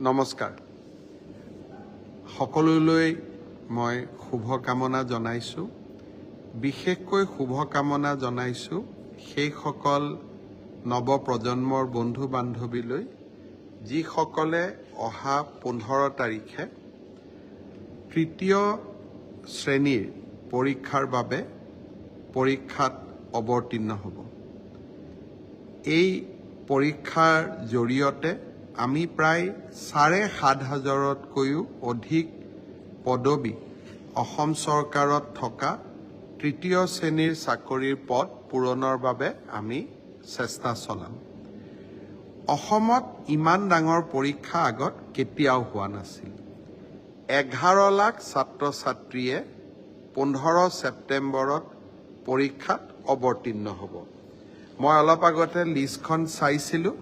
নমস্কাৰ সকলোলৈ মই শুভকামনা জনাইছোঁ বিশেষকৈ শুভকামনা জনাইছোঁ সেইসকল নৱপ্ৰজন্মৰ বন্ধু বান্ধৱীলৈ যিসকলে অহা 15 তাৰিখে তৃতীয় শ্ৰেণীৰ পৰীক্ষাৰ বাবে পৰীক্ষাত অৱতীৰ্ণ হ'ব এই পৰীক্ষাৰ জৰিয়তে আমি প্ৰায় ৭,৫০০তকৈও অধিক পদবী অসম চৰকাৰত থকা তৃতীয় শ্ৰেণীৰ চাকৰিৰ পদ পূৰণৰ বাবে আমি চেষ্টা চলাম অসমত ইমান ডাঙৰ পৰীক্ষা আগত কেতিয়াও হোৱা নাছিল 11 লাখ ছাত্ৰ ছাত্ৰীয়ে 15 ছেপ্টেম্বৰত পৰীক্ষাত অৱতীৰ্ণ হ'ব মই অলপ আগতে লিষ্টখন চাইছিলোঁ